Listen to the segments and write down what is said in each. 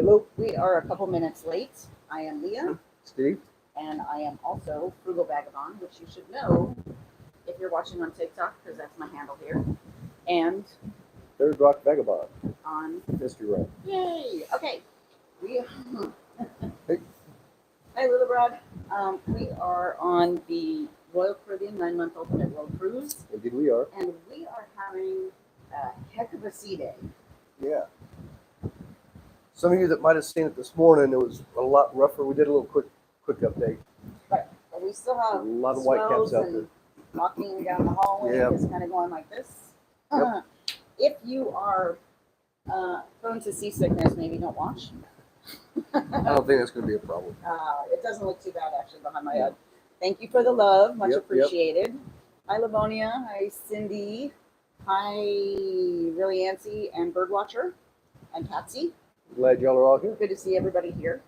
Hello. We are a couple minutes late. I am Leah, Steve. and I am also Frugal Vagabond, which you should know if you're watching on TikTok, because that's my handle here. And Third Rock Vagabond. on Mystery Run. Yay! Okay. We Hey. Hi Little Brad. We are on the Royal Caribbean 9-month Ultimate World Cruise, Indeed we are. and we are having a heck of a sea day. Yeah. Some of you that might have seen it this morning, it was a lot rougher. We did a little quick update. But we still have A lot of whitecaps swells out and there. walking down the hallway Yeah. is kind of going like this. Yep. If you are prone to seasickness, maybe don't watch. I don't think that's going to be a problem. It doesn't look too bad actually behind my head. Thank you for the love, much Yep. appreciated. Hi Livonia, hi Cindy, hi Really Antsy and Birdwatcher and Patsy. Glad y'all are all here. Good to see everybody here.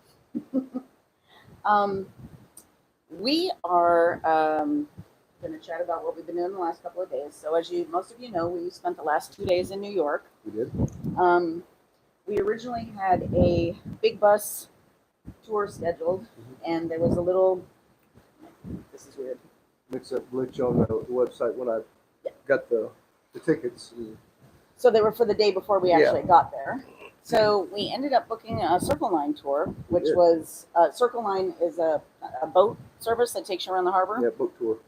We are going to chat about what we've been doing the last couple of days. So as most of you know, we spent the last 2 days in New York. We did. We originally had a big bus tour scheduled, and there was a little, this is weird. Mix-up glitch on the website when I got the tickets. So they were for the day before we Yeah. actually got there. So we ended up booking a Circle Line tour, which We did. was, Circle Line is a boat service that takes you around the harbor. Yeah, boat tour.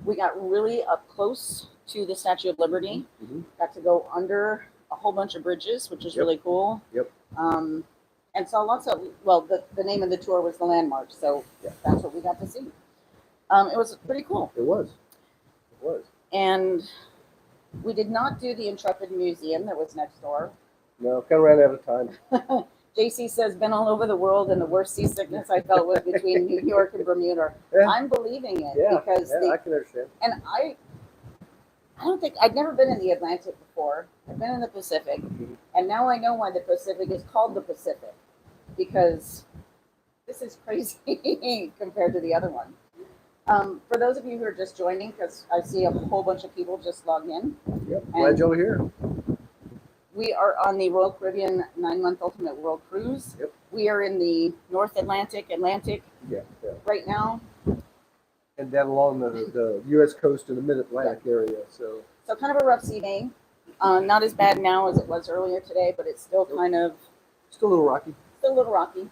We got really up close to the Statue of Liberty. Mhm. Got to go under a whole bunch of bridges, which is Yep. really cool. Yep. And saw lots of, well, the name of the tour was The Landmark, so that's what we got to see. It was pretty cool. It was. It was. And we did not do the Intrepid Museum that was next door. No, kind of ran out of time. JC says, been all over the world, and the worst seasickness I felt was between New York and Bermuda. Yeah. I'm believing it Yeah. because Yeah, I can understand. and I don't think I'd never been in the Atlantic before. I've been in the Pacific, and now I know why the Pacific is called the Pacific, because this is crazy compared to the other one. For those of you who are just joining, because I see a whole bunch of people just logged in, Yep. Glad y'all are here. we are on the Royal Caribbean 9-month Ultimate World Cruise. Yep. We are in the North Atlantic Yeah. right now. And down along the U.S. coast and the Mid-Atlantic area. So So kind of a rough sea day. Not as bad now as it was earlier today, but it's still kind of still a little rocky. still a little rocky.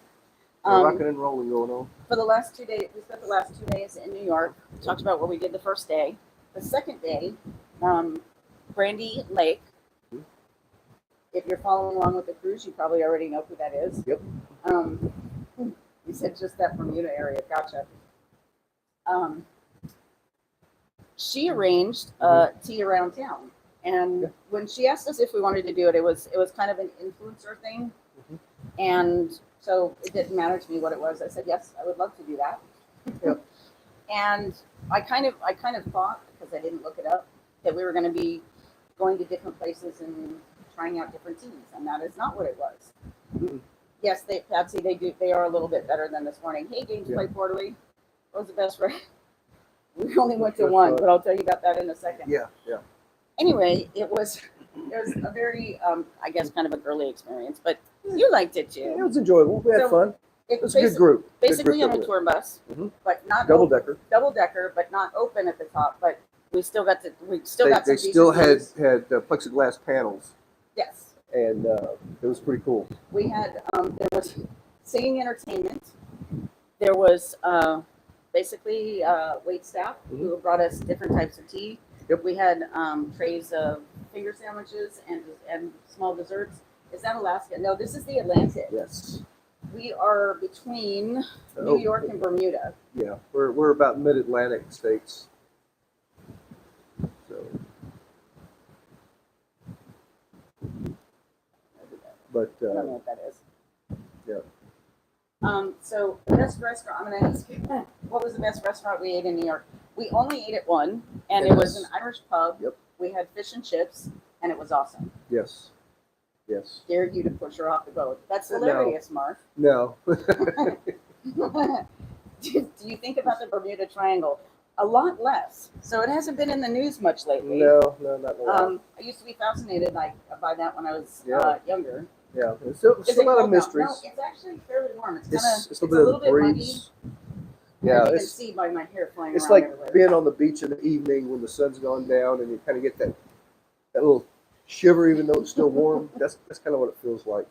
Rocking and rolling going on. For the last 2 days, we spent the last 2 days in New York. We talked about what we did the first day. The second day, Brandy Lake. If you're following along with the cruise, you probably already know who that is. Yep. You said just that Bermuda area. Gotcha. She arranged tea around town, and when she asked us if we wanted to do it, it was kind of an influencer thing, and so it didn't matter to me what it was. I said yes, I would love to do that. Yep. And I kind of thought, because I didn't look it up, that we were going to be going to different places and trying out different teas, and that is not what it was. Mhm. Yes, Patsy, they are a little bit better than this morning. Hey, Games Yeah. Play Portally. What was the best We only went to one, but I'll tell you about that in a second. Yeah. Anyway, it was a very, I guess, kind of a girly experience, but you liked it It too. was enjoyable. We had So, fun. It was a good group. Basically Good on a group. tour bus, Mhm. but not Double decker. double decker, but not open at the top. But we still got some They decent still had views. plexiglass panels, Yes, and it was pretty cool. we had there was singing entertainment. There was basically wait staff who brought us different types of tea. Yep. We had trays of finger sandwiches and small desserts. Is that Alaska? No, this is the Atlantic. Yes. We are between Oh. New York and Bermuda. Yeah, we're about Mid-Atlantic states. So, but I don't know what that is. yeah. So the best restaurant, I'm gonna ask you, what was the best restaurant we ate in New York? We only ate at one, and it was an Irish pub. Yep. We had fish and chips, and it was awesome. Yes. Dared you to push her off the boat. That's No. hilarious, Mark. No. Do you think about the Bermuda Triangle? A lot less. So it hasn't been in the news much lately. No, not in a while. I used to be fascinated by that when I was Yeah. younger. Yeah, it's still Is a it lot of cold now? mysteries. No, it's actually fairly warm. It's It's a a little little bit of bit the muggy. breeze. Yeah, Yeah, you can it's see by my hair flying it's around like everywhere. being on the beach in the evening when the sun's gone down and you kind of get that little shiver even though it's still warm. That's kind of what it feels like.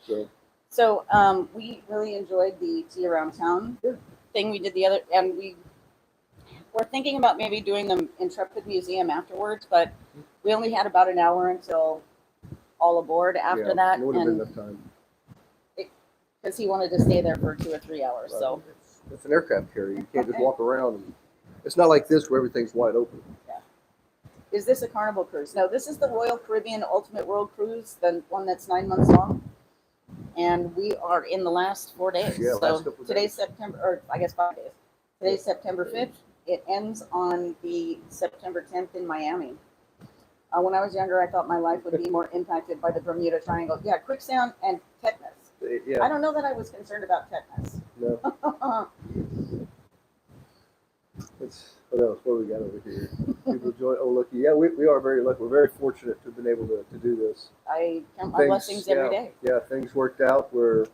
So So we really enjoyed the tea around town Yeah. thing we did the other, and we're thinking about maybe doing the Intrepid Museum afterwards, but we only had about an hour until all aboard after yeah, that, it would have been and enough time. because he wanted to stay there for 2 or 3 hours. So It's an aircraft carrier. You can't just walk around. It's not like this where everything's wide open. is this a Carnival cruise? No, this is the Royal Caribbean Ultimate World Cruise, the one that's 9 months long. And we are in the last 4 days. Yeah, so last couple of today's days. September, or I guess 5 days. Today's September 5th. It ends on the September 10th in Miami. When I was younger, I thought my life would be more impacted by the Bermuda Triangle. Yeah, quicksand and tetanus. Yeah, I don't know that I was concerned about tetanus. no. It's what else? What do we got over here? People enjoy. Oh, lucky. Yeah, we are very lucky. We're very fortunate to have been able to do this. I count my blessings every day. Yeah, things worked out where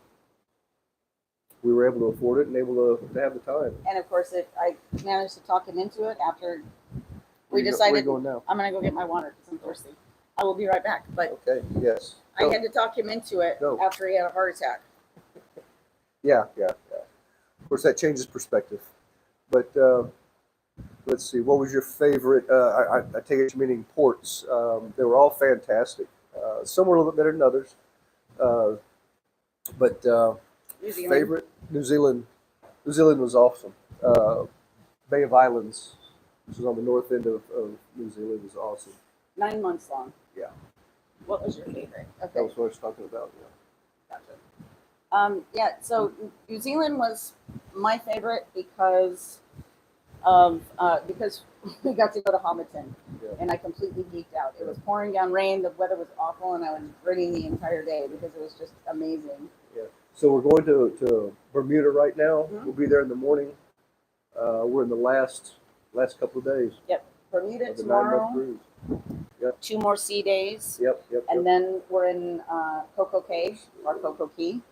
we were able to afford it and able to have the time. And of course, I managed to talk him into it after Where we you decided going now? I'm going to go get my water because I'm thirsty. I will be right back. But Okay. Yes. I had to talk him into it Go. after he had a heart attack. Yeah. Of course, that changes perspective. But let's see. What was your favorite? I take it you're meaning ports. They were all fantastic. Some were a little bit better than others. But New Zealand. favorite New Zealand. New Zealand was awesome. Bay of Islands, which is on the north end of New Zealand, was awesome. 9 months long. Yeah. What was your favorite? That Okay. was what I was talking about. Yeah. Gotcha. Yeah, so New Zealand was my favorite because we got to go to Hobbiton, Yeah. and I completely geeked out. It was pouring down rain, the weather was awful, and I was grinning the entire day because it was just amazing. So we're going to Bermuda right now. Mhm. We'll be there in the morning. We're in the last couple of days Bermuda of the 9-month tomorrow, cruise. 2 more sea days, Yep. and then we're in Coco Cay or Coco Key,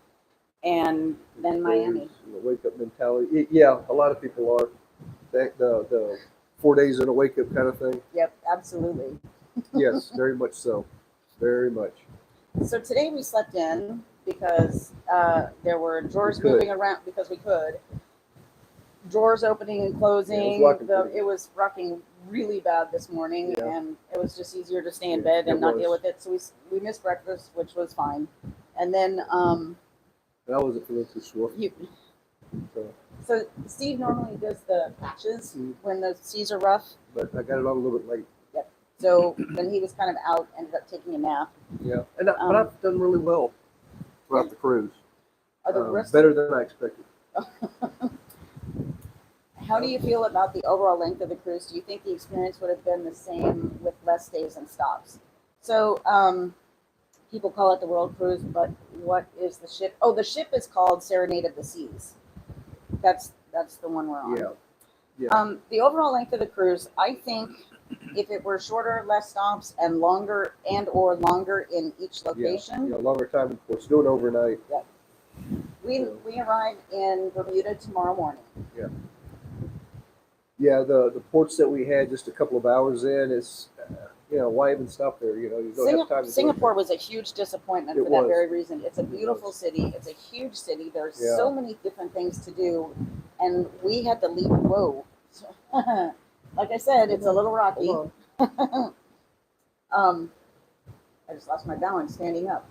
and then Miami. The wake up mentality. Yeah, a lot of people are. The 4 days in a wake up kind of thing. Yep, absolutely. Yes, very much so. Very much. So today we slept in because there were drawers We could. moving around because we could. Drawers opening and closing. Yeah, it was rocking pretty good. It was rocking really bad this morning, Yeah. and it was just easier to stay in Yeah, bed and it not was. deal with it. So we missed breakfast, which was fine. And then That wasn't feeling too sore. so Steve normally does the patches Mhm. when the seas are rough. But I got it on a little bit late. So when he was kind of out, ended up taking a nap. Yeah, but I've done really well throughout the cruise. Are the rest Better than I expected. How do you feel about the overall length of the cruise? Do you think the experience would have been the same with less stays and stops? So people call it the World Cruise, but what is the ship? Oh, the ship is called Serenade of the Seas. That's the one we're on. Yeah. The overall length of the cruise, I think, if it were shorter, less stops, and longer in each location, Yeah, longer time in ports. Do it overnight. we arrive in Bermuda tomorrow morning. Yeah, the ports that we had just a couple of hours in is, why even stop there? You don't have time to Singapore was a huge disappointment It for that was. very reason. It's a It beautiful was. city. It's a huge city. There's Yeah. so many different things to do, and we had to leave. Whoa, like I said, it's a little rocky. Hold on. I just lost my balance standing up.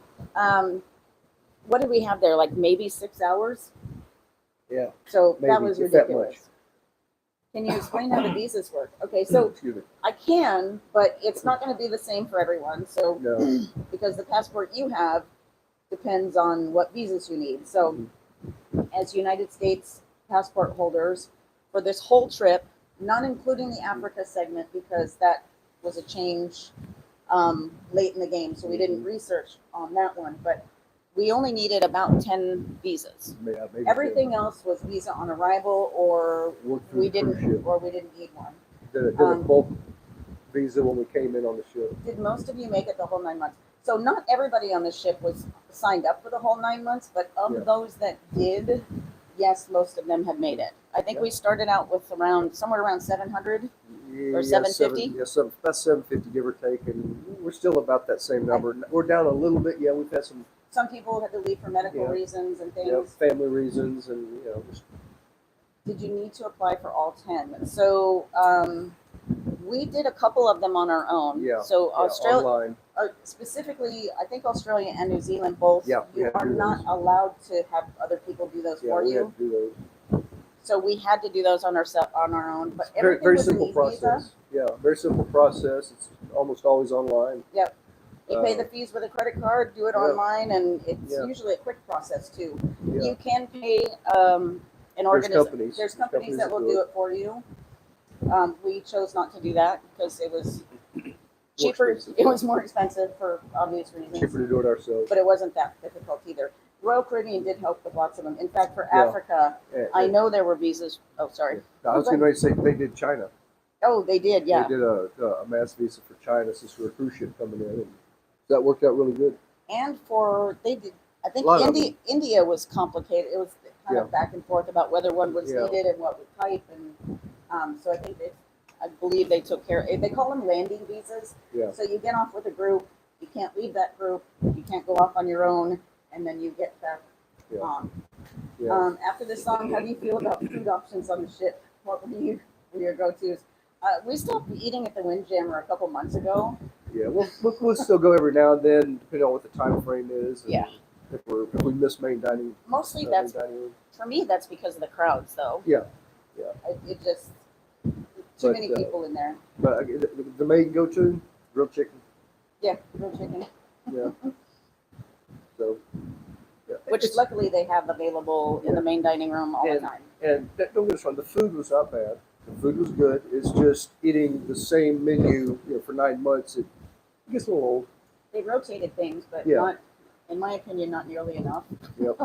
What did we have there? Like maybe 6 hours. Yeah. So that Maybe, was if that ridiculous. much. Can you explain how the visas work? Okay, so Excuse me. I can, but it's not going to be the same for everyone. So No. because the passport you have depends on what visas you need. So as United States passport holders for this whole trip, not including the Africa segment because that was a change late in the game, so we didn't research on that one, but we only needed about 10 visas. Yeah, maybe Everything else was visa on arrival, or worked through we the cruise didn't ship. need one. Did a bulk visa when we came in on the ship. Did most of you make it the whole 9 months? So not everybody on the ship was signed up for the whole 9 months, but of Yeah. those that did, yes, most of them had made it. I think we started out with somewhere around 700. Or 750? About 750, give or take, and we're still about that same number. We're down a little bit. Yeah, we've had Some people had to leave for medical reasons and things. family reasons, and just. Did you need to apply for all 10? So we did a couple of them on our own. Yeah. So Australia, online. Specifically, I think Australia and New Zealand both. Yeah, you are not allowed to have other people do those for we you. had to do those. So we had to do those on our own. But Very, everything very was simple an process. Yeah, very simple process. It's almost always online. Yep. You pay the fees with a credit card, do it online, and it's usually a quick process too. Yeah. You can pay an organization. There's companies that will do it for you. We chose not to do that because it was cheaper. It was more expensive for obvious reasons. Cheaper to do it ourselves. But it wasn't that difficult either. Royal Caribbean did help with lots of them. In fact, for Africa, I know there were visas. Oh, sorry. I was going to say they did China. Oh, they did, yeah. They did a mass visa for China since we were a cruise ship coming in, and that worked out really good. And they did. I think India was complicated. It was kind of back and forth about whether one was needed and what type, and so I believe they took care. They call them landing visas. Yeah. So you get off with a group. You can't leave that group. You can't go off on your own, and then you get back on. Yeah. After this song, how do you feel about food options on the ship? What were your go-tos? We stopped eating at the Windjammer a couple months ago. Yeah, we'll still go every now and then, depending on what the time frame is. Yeah. If we miss main dining. Mostly for me. That's because of the crowds, though. Yeah. It just too many people in there. But the main go-to grilled chicken. Yeah, grilled chicken. Yeah. So. Yeah. Which luckily they have available in the main dining room all the time. And don't get us wrong, the food was not bad. The food was good. It's just eating the same menu for 9 months. It gets a little old. They rotated things, but not, in my opinion, not nearly enough. Yep.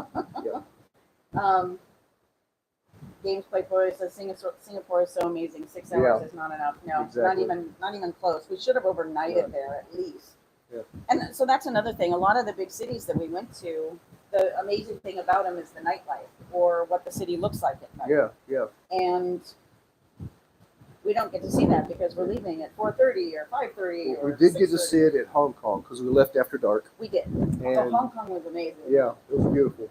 Games Play Boy says Singapore is so amazing. 6 hours is not enough. No, exactly. not even close. We should have overnighted there at least. Yeah. And so that's another thing. A lot of the big cities that we went to, the amazing thing about them is the nightlife or what the city looks like at night. Yeah. And we don't get to see that because we're leaving at 4:30 or 5:30. We did get to see it at Hong Kong because we left after dark. We did. So Hong Kong was amazing. Yeah, it was beautiful.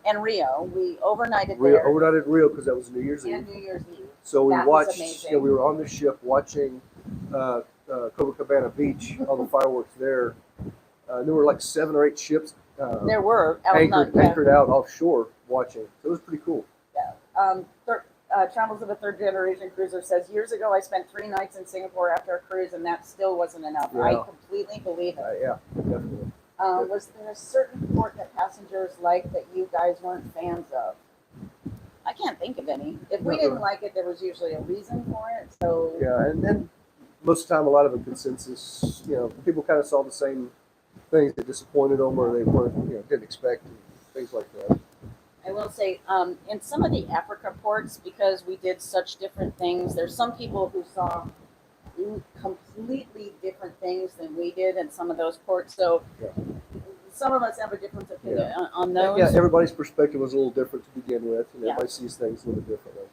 And Rio, we overnighted there. Overnighted at Rio because that was New Year's Eve. And New Year's Eve. So we watched. We were on the ship watching Copacabana Beach, all the fireworks there. There were like 7 or 8 ships. There were anchored out offshore watching. So it was pretty cool. Yeah. Travels of a Third Generation Cruiser says, years ago I spent 3 nights in Singapore after a cruise and that still wasn't enough. Yeah. I completely believe it. Yeah, definitely. Was there a certain port that passengers liked that you guys weren't fans of? I can't think of any. If we didn't like it, there was usually a reason for it. So yeah, and then most of the time, a lot of a consensus. People kind of saw the same things that disappointed them, or they weren't, didn't expect, and things like that. I will say, in some of the Africa ports, because we did such different things, there's some people who saw completely different things than we did in some of those ports. So some of us have a different opinion on those. Yeah, everybody's perspective was a little different to begin with, and everybody sees things a little bit differently.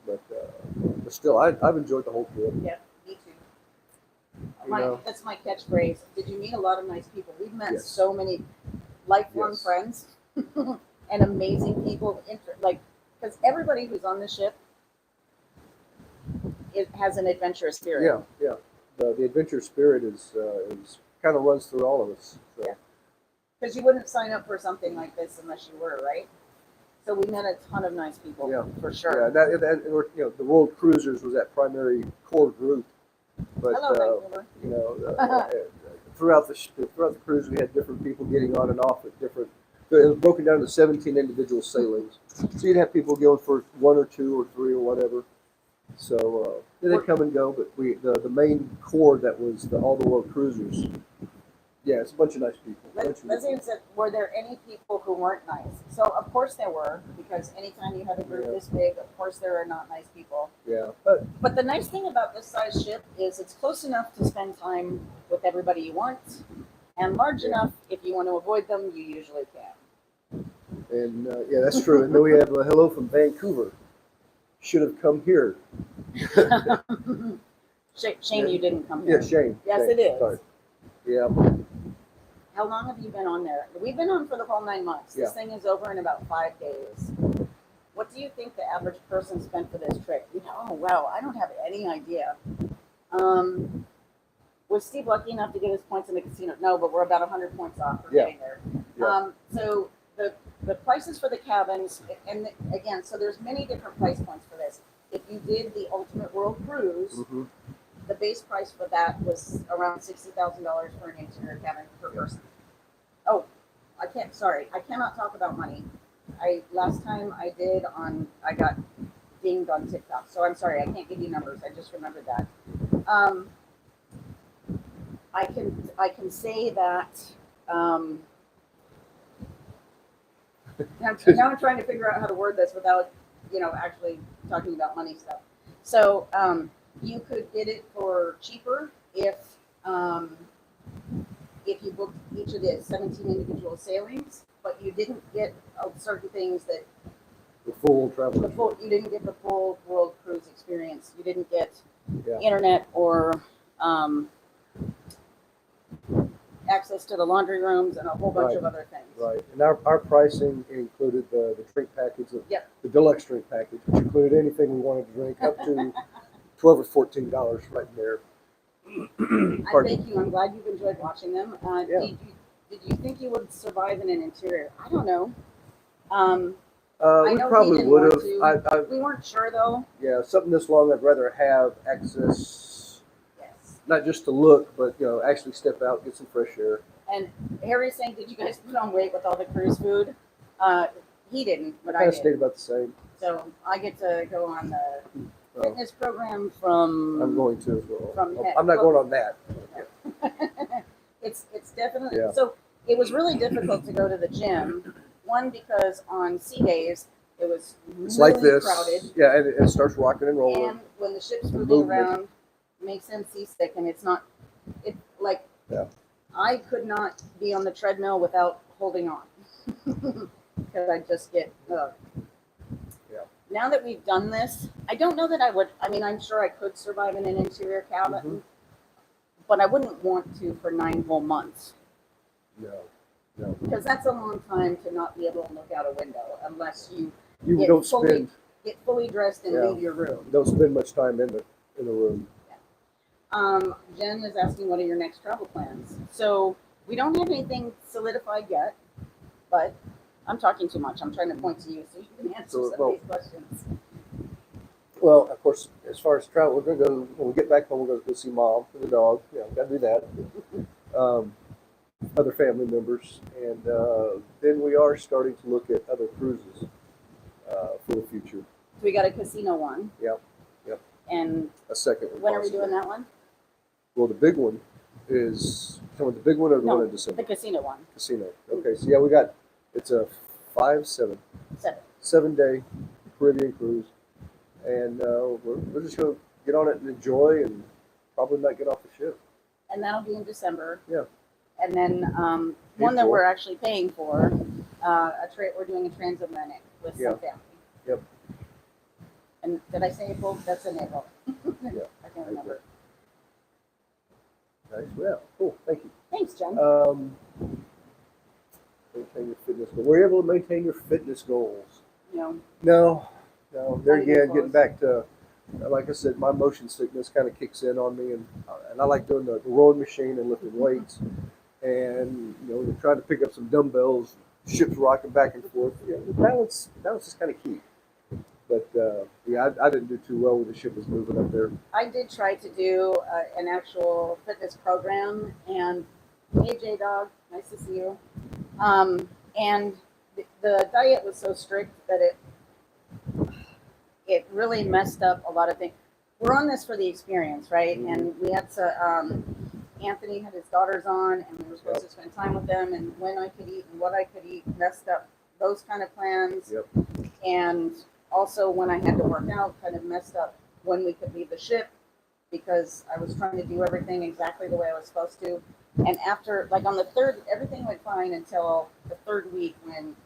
But still, I've enjoyed the whole trip. Yeah, me too. That's my catchphrase. Did you meet a lot of nice people? We've met so many lifelong friends and amazing people. Because everybody who's on the ship has an adventurous spirit. Yeah. The adventure spirit is kind of runs through all of us. So. Yeah. Because you wouldn't sign up for something like this unless you were, right? So we met a ton of nice people, for sure. Yeah, the World Cruisers was that primary core group. But hello, Vancouver. Throughout the cruise, we had different people getting on and off at different. It was broken down into 17 individual sailings. So you'd have people going for 1 or 2 or 3 or whatever. So they'd come and go, but the main core that was all the World Cruisers Yeah, it's a bunch of nice people. Leslie said, were there any people who weren't nice? So of course there were, because anytime you have a group this big, of course there are not nice people. Yeah, But the nice thing about this size ship is it's close enough to spend time with everybody you want, and large enough if you want to avoid them, you usually can. and yeah, that's true. And then we have a hello from Vancouver. Should have come here. Shame you didn't come here. Yeah, shame. Yes, shame. it is. Sorry. Yeah. How long have you been on there? We've been on for the whole 9 months. This thing is over in about 5 days. What do you think the average person spent for this trip? Oh, wow, I don't have any idea. Was Steve lucky enough to get his points in the casino? No, but we're about 100 points off for getting there. Yeah. So the prices for the cabins, and again, so there's many different price points for this. If you did the Ultimate World Cruise, Mm-hmm. the base price for that was around $60,000 for an interior cabin per person. Oh, I cannot talk about money. Last time I got dinged on TikTok, so I'm sorry, I can't give you numbers. I just remembered that. I can say that. Now I'm trying to figure out how to word this without, actually talking about money stuff. So you could get it for cheaper if you booked each of the 17 individual sailings, but you didn't get certain things that The full travel. you didn't get the full world cruise experience. You didn't get Yeah. internet or access to the laundry rooms and a whole bunch of other things. Right. And our pricing included the drink package, the deluxe drink package, which included anything we wanted to drink, up to $12 or $14 right there. Thank you. I'm glad you've enjoyed watching them. Did you think you would survive in an interior? I don't know. We probably would have. We weren't sure though. Yeah, something this long, I'd rather have access, Yes. not just to look, but actually step out, get some fresh air. And Harry's saying, did you guys put on weight with all the cruise food? He didn't, but I Kind of did. stayed about the same. So I get to go on the fitness program from. I'm going to as well. From I'm not going on that. It's definitely Yeah. so. It was really difficult to go to the gym. One, because on sea days it was It's really like this. crowded, Yeah, and it starts rocking and rolling. and when the ship's The moving movement. around, it makes him seasick, and it's not. It like Yeah. I could not be on the treadmill without holding on because I just get. Yeah. Now that we've done this, I don't know that I would. I mean, I'm sure I could survive in an interior cabin, but I wouldn't want to for 9 whole months. No. Because that's a long time to not be able to look out a window unless you You get fully dressed and Yeah. leave your room. don't spend much time in the room. Jen is asking, what are your next travel plans? So we don't have anything solidified yet, but I'm talking too much. I'm trying to point to you so you can answer some of these questions. Well, of course, as far as travel, we're gonna go when we get back home. We're gonna go see Mom and the dog. Gotta do that. Other family members, and then we are starting to look at other cruises for the future. So we got a casino one. Yep. And A second one. when are we possibly. doing that one? Well, the big one is the big one or the one in December? The casino one. Casino. Okay, so yeah, it's a 7-day Caribbean cruise, and we're just gonna get on it and enjoy, and probably not get off the ship. And that'll be in December. Yeah. And then one that we're actually paying for, we're doing a transatlantic with some family. Yep. And did I say April? That's in April. Yeah. I can't remember. Nice. Well, cool. Thank you. Thanks, Jen. Maintain your fitness goals. Were you able to maintain your fitness goals? No. No. There Not even again, close. getting back to, like I said, my motion sickness kind of kicks in on me, and I like doing the rowing machine and lifting weights, and trying to pick up some dumbbells, ships rocking back and forth. The balance is kind of key. But I didn't do too well when the ship was moving up there. I did try to do an actual fitness program, and hey, J-Dog, nice to see you. And the diet was so strict that it really messed up a lot of things. We're on this for the experience, right? Mm-hmm. And we had to Anthony had his daughters on, and we were supposed to spend time with them, and when I could eat and what I could eat, messed up those kind of plans. Yep. And also when I had to work out, kind of messed up when we could leave the ship because I was trying to do everything exactly the way I was supposed to. And after, like on the third, everything went fine until the third week when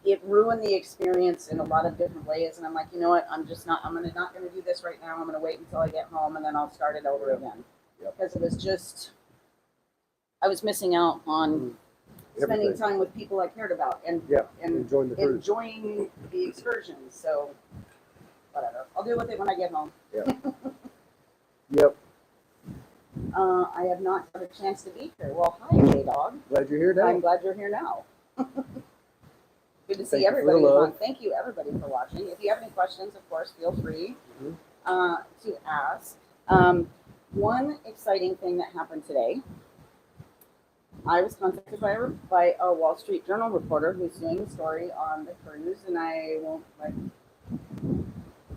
it ruined the experience in a lot of different ways. And I'm like, you know what? I'm not going to do this right now. I'm going to wait until I get home and then I'll start it over again. Yep. Because it was just, I was missing out on spending time with people I cared about and enjoying the cruise. enjoying the excursions. So, whatever. I'll deal with it when I get home. Yeah. Yep. I have not had a chance to be here. Well, hi, J-Dog. Glad you're here now. I'm glad you're here now. Good to Thank see you for the everybody. love. Thank you, everybody, for watching. If you have any questions, of course, feel free to ask. One exciting thing that happened today, I was contacted by a Wall Street Journal reporter who's doing a story on the cruise, and I won't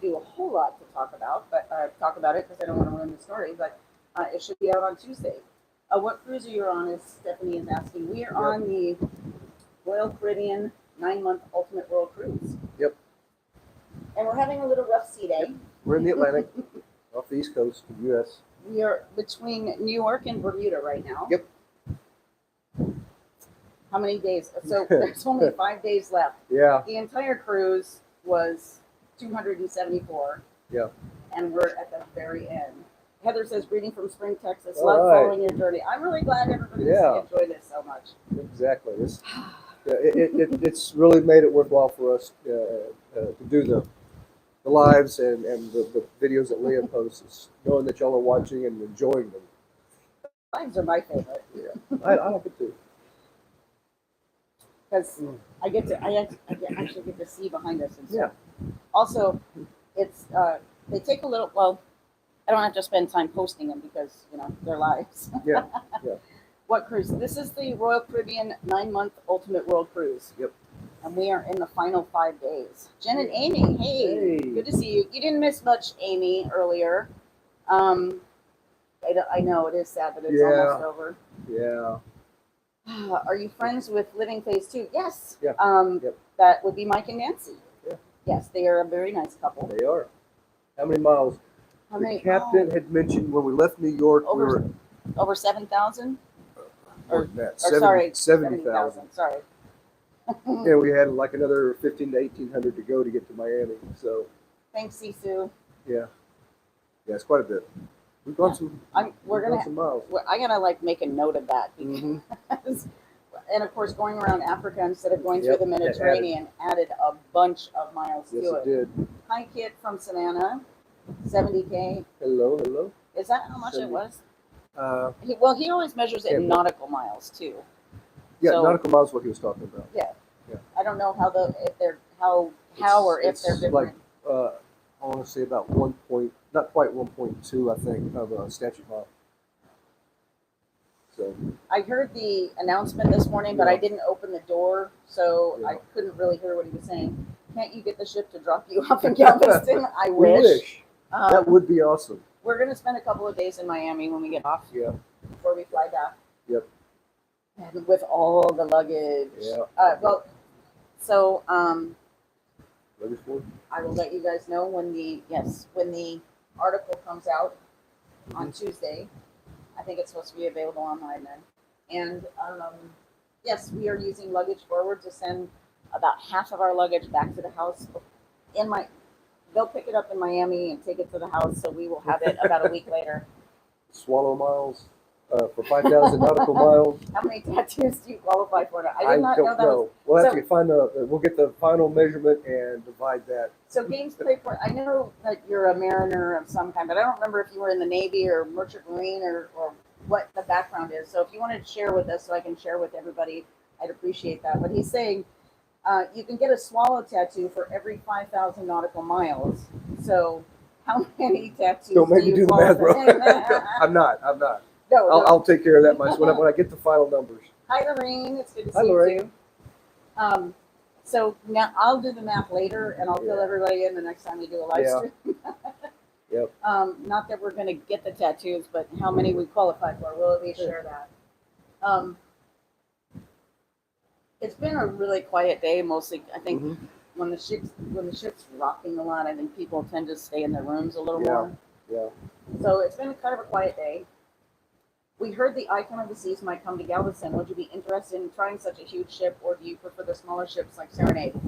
do a whole lot to talk about it because I don't want to ruin the story, but it should be out on Tuesday. What cruise are you on, as Stephanie is asking? We are on the Royal Caribbean 9-month Ultimate World Cruise. Yep. And we're having a little rough sea day. We're in the Atlantic, off the East Coast of the U.S. We are between New York and Bermuda right now. Yep. How many days? So there's only 5 days left. Yeah. The entire cruise was 274. Yeah. And we're at the very end. Heather says, greeting from Spring, Texas. All Love right. following your journey. I'm really glad everybody's enjoyed this so much. Exactly. It's really made it worthwhile for us to do the lives and the videos that Leah posts, knowing that y'all are watching and enjoying them. Lives are my favorite. Yeah, I like it too. Because I actually get to see behind us and stuff. Yeah. Also, it's they take a little. Well, I don't have to spend time posting them because they're lives. Yeah. Yeah. What cruise? This is the Royal Caribbean 9-month Ultimate World Cruise. Yep. And we are in the final 5 days. Jen and Amy, hey, good to see you. You didn't miss much, Amy, earlier. I know it is sad that it's almost over. Yeah. Are you friends with Living Phase 2? Yes. Yeah. Yep. That would be Mike and Nancy. Yeah. Yes, they are a very nice couple. They are. How many miles? How many? The captain had mentioned when we left New York, we were over 7,000. more than that, Sorry, 70,000. Sorry. Yeah, we had like another 1,500 to 1,800 to go to get to Miami. So Thanks, Sisu. yeah, it's quite a bit. We've gone some. We're gonna. some miles. I gotta make a note of that Mm-hmm. because, and of course, going around Africa instead of going Yep, through the Mediterranean added a bunch of miles Yes, to it did. Hi, Kit from Savannah, 70K. Hello. Is that how much 70. it was? He He always measures it in but- nautical miles too. Yeah, So- nautical miles is what he was talking about. Yeah. Yeah. I don't know how if they're or if It's they're different. like I want to say about 1 point, not quite 1.2, I think, of a statute mile. So I heard the announcement this morning, but I didn't open the door, so I Yeah. couldn't really hear what he was saying. Can't you get the ship to drop you off in Galveston? I we wish. Um, That would be awesome. We're going to spend a couple of days in Miami when we get off Yeah. before we fly back. Yep. And with all the luggage. Yeah. So Ready for it? I will let you guys know when the article comes out on Tuesday. I think it's supposed to be available online then. And yes, we are using luggage forward to send about half of our luggage back to the house. They'll pick it up in Miami and take it to the house, so we will have it about a week later. Swallow miles for 5,000 nautical miles. How many tattoos do you qualify for? I I did not don't know that. know. We'll have so- to we'll get the final measurement and divide that. So games played for. I know that you're a mariner of some kind, but I don't remember if you were in the Navy or Merchant Marine or what the background is. So if you wanted to share with us, so I can share with everybody, I'd appreciate that. But he's saying you can get a swallow tattoo for every 5,000 nautical miles. So how many tattoos? Don't make me do the math, bro. qualify? I'm not. No, I'll take care of that myself when I get the final numbers. Hi, Lorraine. It's good to Hi, see Lorraine. you too. So now I'll do the math later, and I'll fill Yeah. everybody in the next time we do a live Yeah. stream. Yep. Not that we're going to get the tattoos, but how many we qualify for. We'll at least share that. It's been a really quiet day. Mostly, I think Mhm. when the ship's rocking a lot, I think people tend to stay in their rooms a little Yeah. more. Yeah. So it's been kind of a quiet day. We heard the Icon of the Seas might come to Galveston. Would you be interested in trying such a huge ship, or do you prefer the smaller ships like Serenade?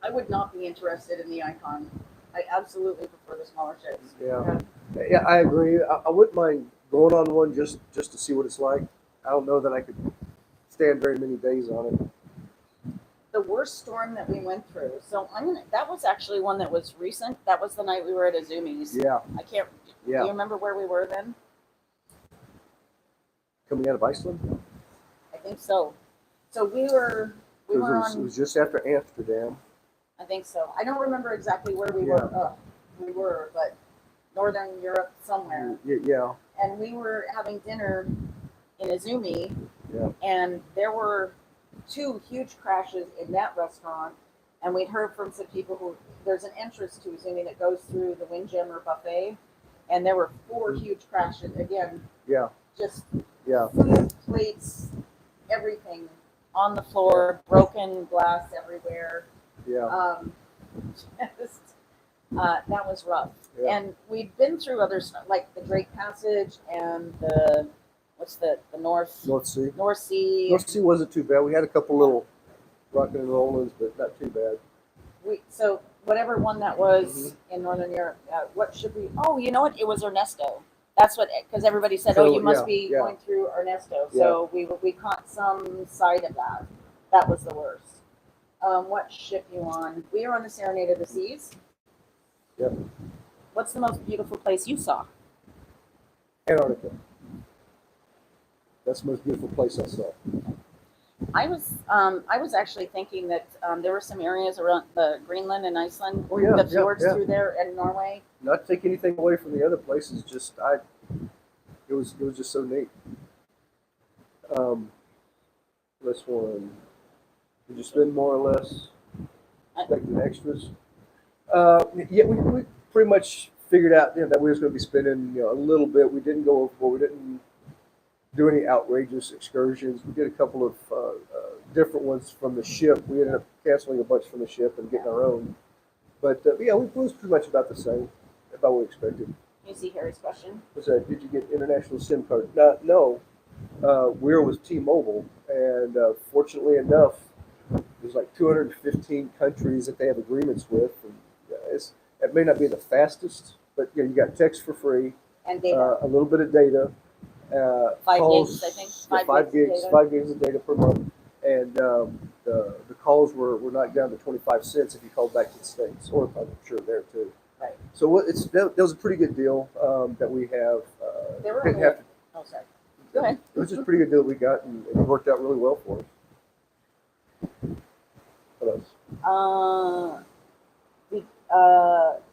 I would not be interested in the Icon. I absolutely prefer the smaller ships. Yeah. Yeah, I agree. I wouldn't mind going on one just to see what it's like. I don't know that I could stand very many days on it. The worst storm that we went through. So that was actually one that was recent. That was the night we were at Azumi's. Yeah. I can't. Do Yeah. you remember where we were then? Coming out of Iceland? I think so. So we were It on. was just after Amsterdam. I think so. I don't remember exactly where we Yeah. were. We were, but Northern Europe somewhere. Yeah. And we were having dinner in Izumi, Yeah. and there were 2 huge crashes in that restaurant. And we'd heard from some people who there's an entrance to Izumi that goes through the Windjammer buffet, and there were 4 huge crashes. Again, Yeah. just Yeah. food, plates, everything on the floor, broken glass everywhere. Yeah. Just, that was rough. Yeah. And we'd been through other stuff like the Drake Passage and the North North Sea. North Sea. North Sea wasn't too bad. We had a couple little rocking and rollings, but not too bad. So whatever one that was in Northern Europe. What should we? Oh, you know what? It was Ernesto. That's what, because everybody said, So, "Oh, you must yeah, be yeah. going through Ernesto." So we caught some side of that. That was the worst. What ship you on? We are on the Serenade of the Seas. Yep. What's the most beautiful place you saw? Antarctica. That's the most beautiful place I saw. I was actually thinking that there were some areas around the Greenland and Iceland, Oh, yeah, the yeah, fjords yeah. through there, and Norway. Not to take anything away from the other places, it was just so neat. This one, did you spend more or less expecting extras? Yeah, we pretty much figured out that we was going to be spending a little bit. We didn't go overboard. We didn't do any outrageous excursions. We did a couple of different ones from the ship. We ended up canceling a bunch from the ship and getting our own. But yeah, it was pretty much about the same, about what we expected. You see Harry's question. Was that, did you get international SIM card? No. We're with T-Mobile, and fortunately enough, there's like 215 countries that they have agreements with. And, it may not be the fastest, but you got text for free, And data. a little bit of data, 5 calls, gigs, I think. yeah, 5 gigs, 5 gigs of data per month, and the calls were knocked down to 25 cents if you called back to the States, or I'm sure there too. Right. So that was a pretty good deal that we have. There were didn't have to, Oh, sorry. Go ahead. it was just a pretty good deal we got, and it worked out really well for us. What else?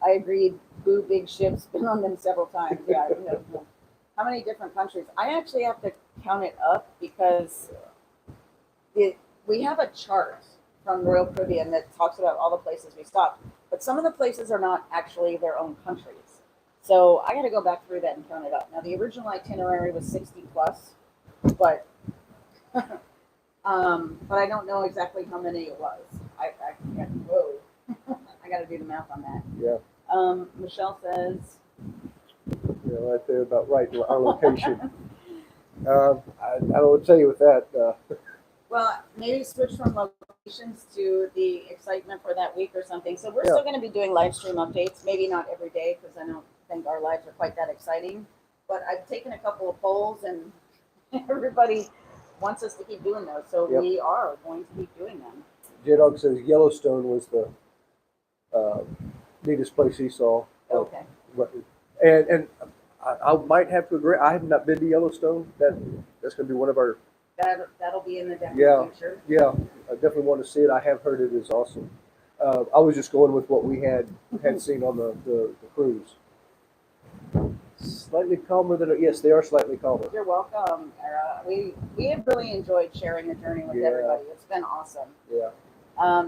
I agreed. Boo big ships. Been on them several times. Yeah. How many different countries? I actually have to count it up because we have a chart from Royal Caribbean that talks about all the places we stopped, but some of the places are not actually their own countries. So I got to go back through that and count it up. Now the original itinerary was 60 plus, but I don't know exactly how many it was. Whoa. I got to do the math on that. Yeah. Michelle says, Right there, about right, our location. I don't know what to tell you with that. well, maybe switch from locations to the excitement for that week or something. So we're Yeah. still going to be doing live stream updates, maybe not every day because I don't think our lives are quite that exciting. But I've taken a couple of polls and everybody wants us to keep doing those. So Yep. we are going to keep doing them. J-Dog says Yellowstone was the neatest place he saw. Okay. And I might have to agree. I have not been to Yellowstone. That's going to be one of our. That'll be in the definite future. Yeah, I definitely want to see it. I have heard it is awesome. I was just going with what we had seen on the cruise. Slightly calmer than yes, they are slightly calmer. You're welcome, Era. We have really enjoyed sharing the journey with everybody. It's been awesome. Yeah.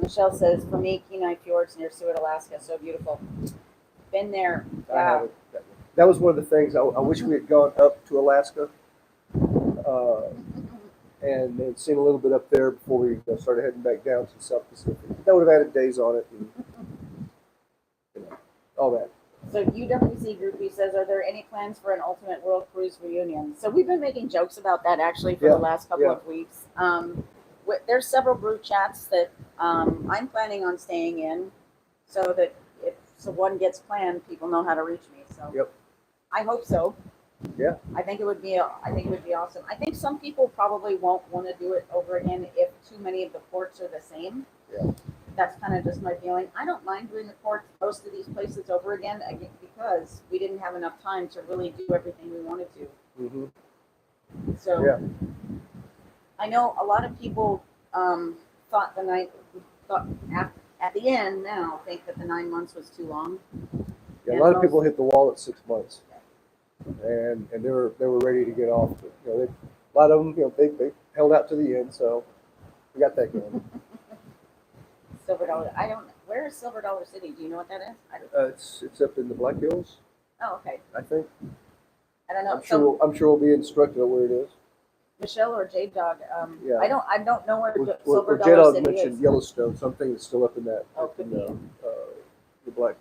Michelle says, for me, Kenai Fjords near Seward, Alaska, so beautiful. Been there. I Yeah. haven't. That was one of the things I wish we had gone up to Alaska and seen a little bit up there before we started heading back down to the South Pacific. That would have added days on it and all that. So UWC Groupie says, are there any plans for an Ultimate World Cruise reunion? So we've been making jokes about that actually for the last couple of weeks. There's several group chats that I'm planning on staying in, so that if one gets planned, people know how to reach me. So I hope so. Yeah. I think it would be awesome. I think some people probably won't want to do it over again if too many of the ports are the same. Yeah. That's kind of just my feeling. I don't mind doing the ports, most of these places over again, because we didn't have enough time to really do everything we wanted to. Mm-hmm. So yeah. I know a lot of people thought at the end now think that the 9 months was too long. Yeah, a lot of people hit the wall at 6 months, and they were ready to get off. But, a lot of them, they held out to the end, so we got that going. Silver Dollar. Where is Silver Dollar City? Do you know what that is? It's up in the Black Hills. Oh, okay. I think. I don't know. I'm sure we'll be instructed on where it is. Michelle or J Dog. Yeah. I don't know where Silver J Dollar Dog City mentioned is. Yellowstone. Something that's still up in that. Oh, could be. The Black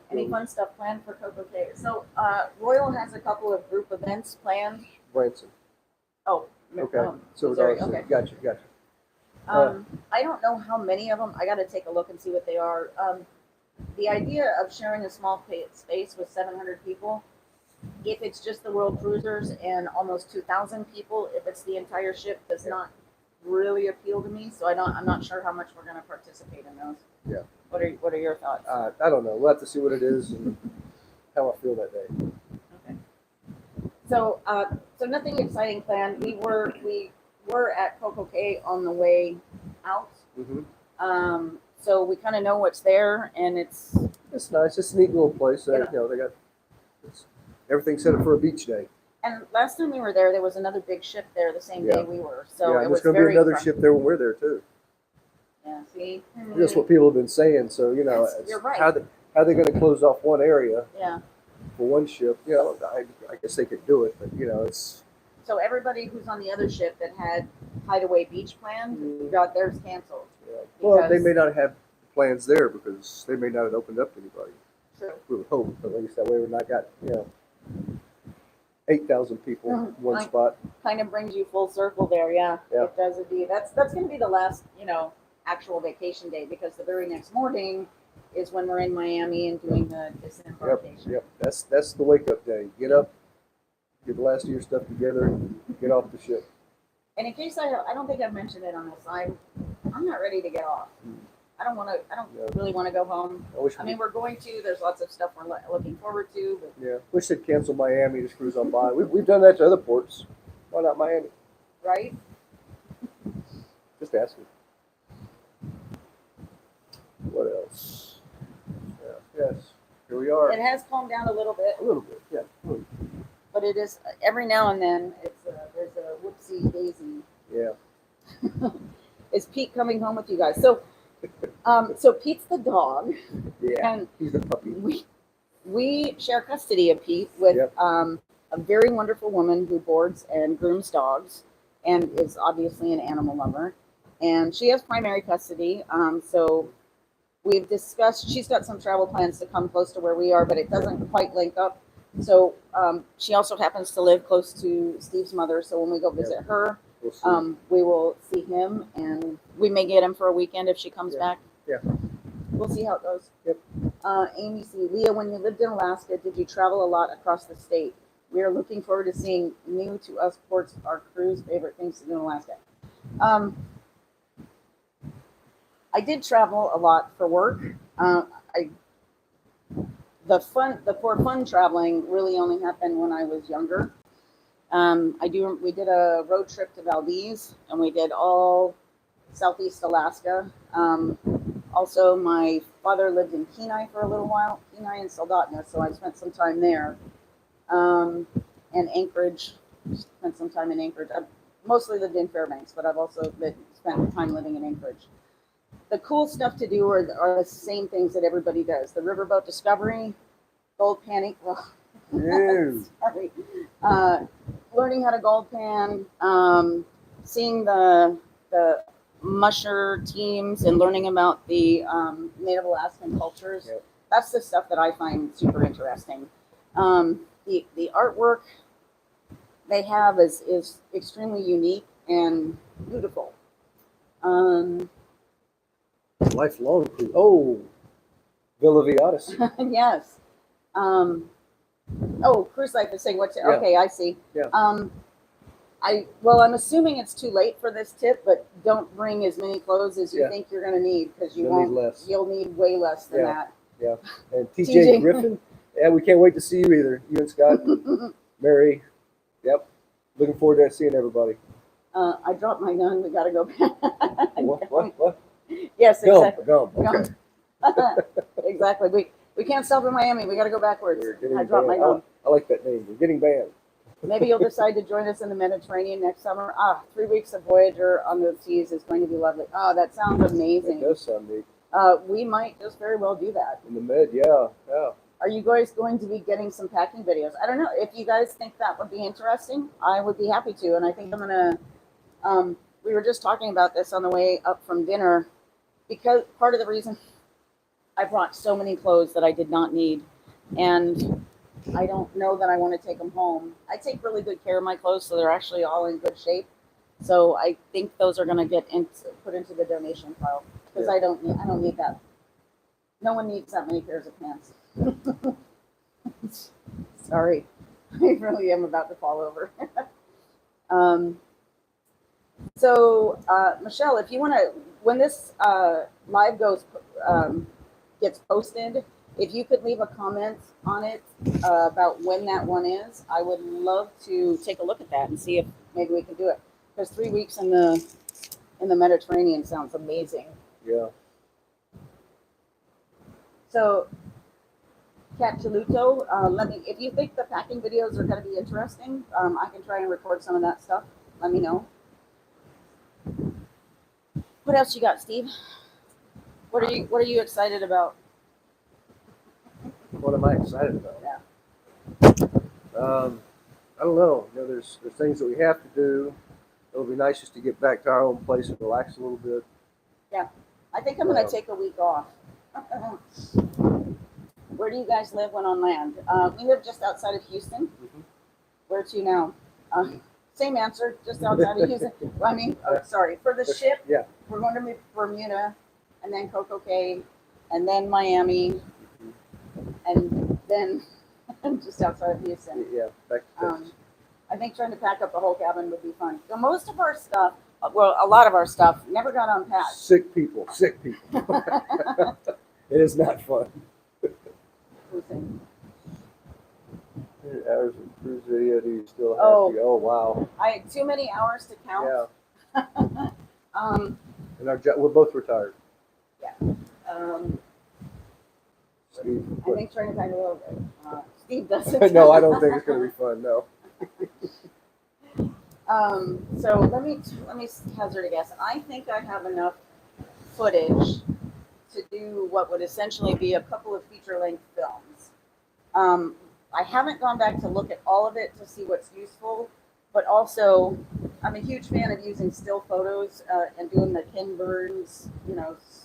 Any Hills. fun stuff planned for Coco Cay? So Royal has a couple of group events planned. Branson. Oh, okay. Missouri. Okay. Gotcha. I don't know how many of them. I got to take a look and see what they are. The idea of sharing a small space with 700 people, if it's just the World Cruisers and almost 2,000 people, if it's the entire ship, does not really appeal to me. So I'm not sure how much we're going to participate in those. Yeah. What are your thoughts? I don't know. We'll have to see what it is and how I feel that day. Okay. So nothing exciting planned. We were at Coco Cay on the way out. Mm-hmm. So we kind of know what's there, and it's nice. It's a neat little place. They got everything set up for a beach day. And last time we were there was another big ship there the same day we were. So it was there's going to be another fun. ship there when we're there too. Yeah, see? That's what people have been saying. So You're right. How they going to close off one area? Yeah. For one ship, I guess they could do it, but it's. So everybody who's on the other ship that had Hideaway Beach planned got theirs canceled. Yeah. Well, they may not have plans there because they may not have opened up to anybody. True. We would hope, but at least that way we're not got 8,000 people in one spot. Kind of brings you full circle there, yeah. It does indeed. That's going to be the last actual vacation day, because the very next morning is when we're in Miami and doing the disembarkation. Yep. That's the wake up day. Get up, get the last of your stuff together, and get off the ship. And in case I don't think I've mentioned it on this, I'm not ready to get off. I don't really want to go home. I mean, we're going to. There's lots of stuff we're looking forward to. But wish they'd cancel Miami, just cruise on by. We've done that to other ports. Why not Miami? Right? Just asking. What else? Yes. Here we are. It has calmed down a little bit. A little bit, yeah. But it is every now and then. There's a whoopsie daisy. Yeah. Is Pete coming home with you guys? So Pete's the dog. Yeah. And he's the puppy. We share custody of Pete with a very wonderful woman who boards and grooms dogs, and is obviously an animal lover. And she has primary custody. So we've discussed. She's got some travel plans to come close to where we are, but it doesn't quite link up. So she also happens to live close to Steve's mother. So when we go visit her, we will see him, and we may get him for a weekend if she comes back. Yeah. We'll see how it goes. Yep. Amy C. Leah, when you lived in Alaska, did you travel a lot across the state? We are looking forward to seeing new to us ports, our crew's favorite things to do in Alaska. I did travel a lot for work. The fun traveling really only happened when I was younger. We did a road trip to Valdez, and we did all Southeast Alaska. Also, my father lived in Kenai for a little while, Kenai and Soldotna, so I spent some time there. And Anchorage, spent some time in Anchorage. I've mostly lived in Fairbanks, but I've also spent time living in Anchorage. the cool stuff to do are the same things that everybody does. The riverboat discovery, gold panning. Well, Ew. sorry. Learning how to gold pan, seeing the musher teams and learning about the Native Alaskan cultures. Yep. That's the stuff that I find super interesting. The artwork they have is extremely unique and beautiful. Lifelong cruise. Oh, Villa V Odyssey. Yes. Oh, cruise life is saying what's Yeah. okay. I see. Yeah. I'm assuming it's too late for this tip, but don't bring as many clothes as you Yeah. think you're going to need because you You'll won't. need less. You'll need way less than Yeah. And TJ. TJ Griffin. Yeah, we can't wait to see you either. You and Scott, that. Mary. Yep. Looking forward to seeing everybody. I dropped my gun. We got to go back. What? Yes, Gum. exactly. Gum. Okay. Exactly. We can't stop in Miami. We got to go backwards. We're getting I dropped my banned. gun. I like that name. We're getting banned. Maybe you'll decide to join us in the Mediterranean next summer. 3 weeks of Voyager on the seas is going to be lovely. Oh, that sounds That amazing. does sound neat. We might just very well do that. In the Med, yeah. Are you guys going to be getting some packing videos? I don't know. If you guys think that would be interesting, I would be happy to. And I think I'm going to, we were just talking about this on the way up from dinner because part of the reason I brought so many clothes that I did not need. And I don't know that I want to take them home. I take really good care of my clothes, so they're actually all in good shape. So I think those are going to get put into the donation pile because Yeah. I don't need that. No one needs that many pairs of pants. Sorry, I really am about to fall over. Michelle, if you want to, when this live gets posted, if you could leave a comment on it about when that one is, I would love to take a look at that and see if maybe we can do it. Because 3 weeks in the Mediterranean sounds amazing. Yeah. So, Cat Chaluto, if you think the packing videos are going to be interesting, I can try and record some of that stuff. Let me know. What else you got, Steve? What are you excited about? What am I excited about? Yeah. I don't know. There's things that we have to do. It'll be nice just to get back to our own place and relax a little bit. Yeah. I think I'm going to take a week off. Where do you guys live when on land? We live just outside of Houston. Mhm. Where to now? Same answer, just outside of Houston. Sorry. For the ship, Yeah. we're going to Bermuda, and then Coco Cay, and then Miami, and then just outside of Houston. Yeah. Back to Texas. I think trying to pack up the whole cabin would be fun. So most of our stuff, well, a lot of our stuff never got unpacked. Sick people. It is not fun. Hours of cruise video. Do you still have? Oh wow. I had too many hours to count. Yeah. Um, And we're both retired. Steve, I think trying to pack a little bit. Steve doesn't. no, I don't think it's going to be fun. No. So let me hazard a guess. I think I have enough footage to do what would essentially be a couple of feature-length films. I haven't gone back to look at all of it to see what's useful, but also I'm a huge fan of using still photos and doing the Ken Burns,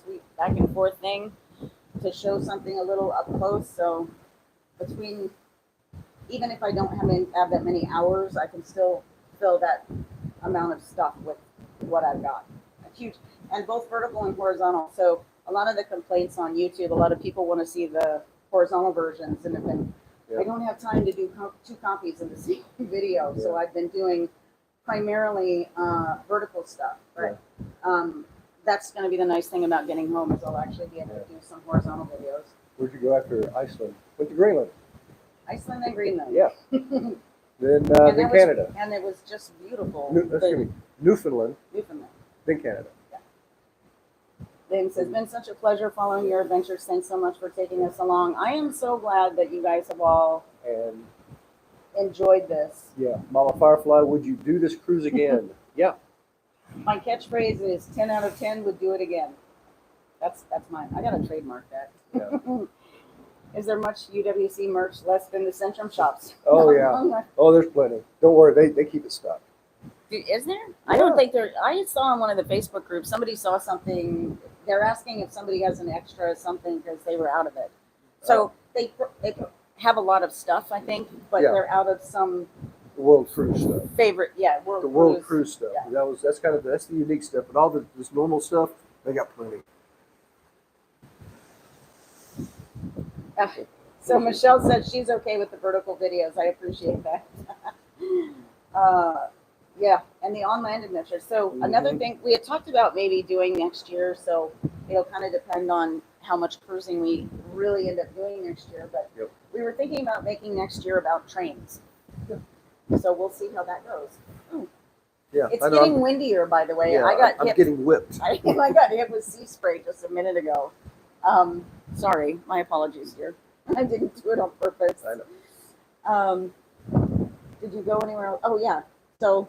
sweet back and forth thing to show something a little up close. So even if I don't have that many hours, I can still fill that amount of stuff with what I've got. Huge, and both vertical and horizontal. So a lot of the complaints on YouTube, a lot of people want to see the horizontal versions, and I don't have time to do two copies of the same video. Yeah. So I've been doing primarily vertical stuff. But that's going to be the nice thing about getting home is I'll actually be able to do some horizontal videos. Where'd you go after Iceland? Went to Greenland. Iceland and Greenland. Yeah. Then Canada. And it was just beautiful. Newfoundland. Newfoundland. Then Canada. Lynn says, been such a pleasure following your adventures. Thanks so much for taking us along. I am so glad that you guys have all And enjoyed this. yeah, Mama Firefly, would you do this cruise again? Yeah. My catchphrase is 10 out of 10 would do it again. That's mine. I gotta trademark that. Yeah. Is there much UWC merch less than the Centrum shops? Oh yeah. Oh, there's plenty. Don't worry, they keep it stocked. Is there? I don't think there. I saw on one of the Facebook groups somebody saw something. They're asking if somebody has an extra something because they were out of it. So they have a lot of stuff, I think, but Yeah. they're out of some The World Cruise stuff. favorite. Yeah, The World Cruise stuff. Yeah. That's the unique stuff. But all this normal stuff, they got plenty. So Michelle said she's okay with the vertical videos. I appreciate that. Yeah, and the on-land adventure. So another thing we had talked about maybe doing next year. So it'll kind of depend on how much cruising we really end up doing next year. But we were thinking about making next year about trains. So we'll see how that goes. Ooh. Yeah, It's getting windier, by the way. Yeah, I'm getting whipped. I got hit with sea spray just a minute ago. Sorry, my apologies, dear. I didn't do it on purpose. I know. Did you go anywhere else? Oh yeah. So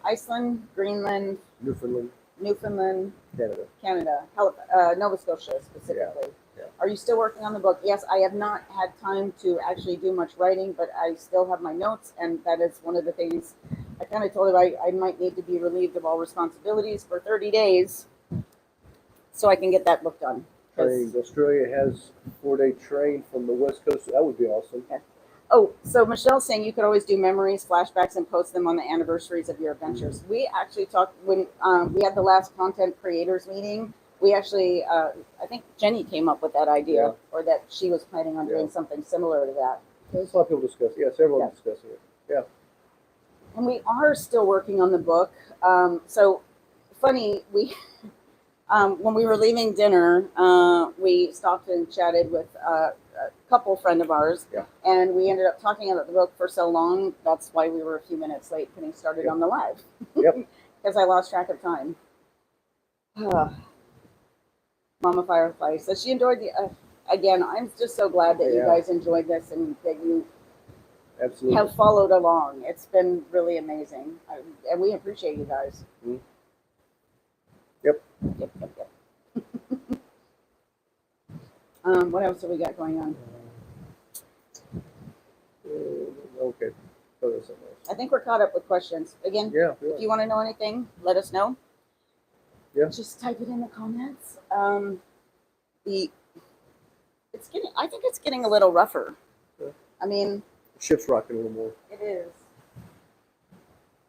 Iceland, Greenland, Newfoundland, Canada, Nova Scotia specifically. Yeah. Are you still working on the book? Yes, I have not had time to actually do much writing, but I still have my notes, and that is one of the things I kind of told him I might need to be relieved of all responsibilities for 30 days so I can get that book done. Trains. Australia has a 4-day train from the west coast. That would be awesome. Okay. Oh, so Michelle's saying you could always do memories, flashbacks, and post them on the anniversaries of your adventures. We actually talked when we had the last content creators meeting. We actually, I think Jenny came up with that idea, or that she was planning on doing something similar to that. There's a lot of people discussing. Yeah, several discussing it. Yeah. And we are still working on the book. So funny, we when we were leaving dinner, we stopped and chatted with a couple friend of ours, and we ended up talking about the book for so long. That's why we were a few minutes late getting started on the live. Because I lost track of time. Mama Firefly says she enjoyed the. Again, I'm just so glad that you guys enjoyed this and that you have followed along. It's been really amazing, and we appreciate you guys. Mm-hmm. Yep. What else have we got going on? Okay. I think we're caught up with questions. Again, if you want to know anything, let us know. Yeah. Just type it in the comments. I think it's getting a little rougher. Yeah. I mean, the ship's rocking a little more. It is.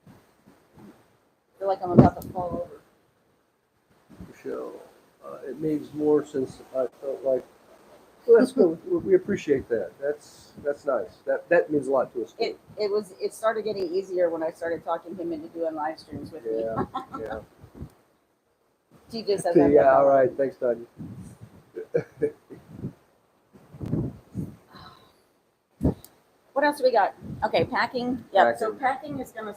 I feel like I'm about to fall over. Michelle, it means more since I felt like. Well, that's good. We appreciate that. That's nice. That means a lot to us. Too. It started getting easier when I started talking him into doing live streams with me. Yeah. TJ says Yeah. All right. Thanks, Tanya. What else do we got? Okay, packing. Yeah. So packing is gonna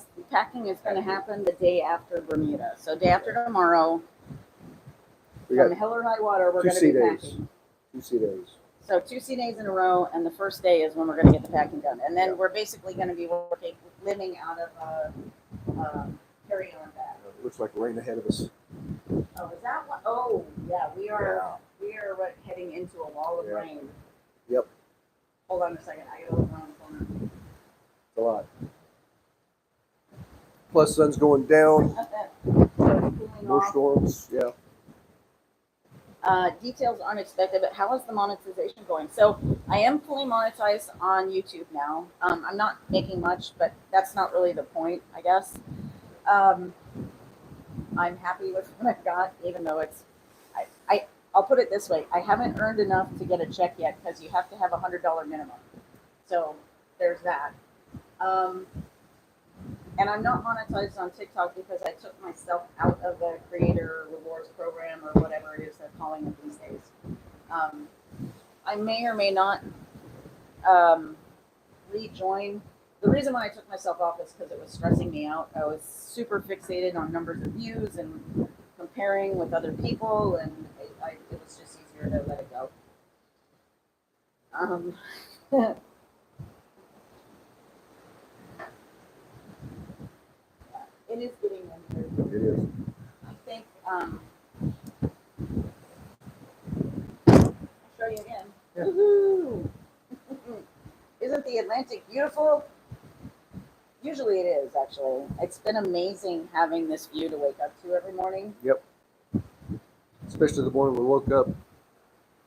happen the day after Bermuda. So day after tomorrow. From hell or high water, we're gonna be packing. 2 sea days. So 2 sea days in a row, and the first day is when we're going to get the packing done. And then we're basically going to be living out of a carry-on bag. It looks like rain ahead of us. Oh, is that what? Oh, yeah, we are heading into a wall of rain. Yep. Hold on a second. I got to look around the corner. It's a lot. Plus, sun's going down. More storms. Yeah. Details aren't expected, but how is the monetization going? So I am fully monetized on YouTube now. I'm not making much, but that's not really the point, I guess. I'm happy with what I've got, even though it's, I'll put it this way. I haven't earned enough to get a check yet because you have to have a $100 minimum. So there's that. And I'm not monetized on TikTok because I took myself out of the creator rewards program or whatever it is they're calling it these days. I may or may not rejoin. The reason why I took myself off is because it was stressing me out. I was super fixated on numbers of views and comparing with other people, and it was just easier to let it go. It is getting winter. It is. I think the Atlantic beautiful? Usually it is, actually. It's been amazing having this view to wake up to every morning. Yep. Especially the morning we woke up,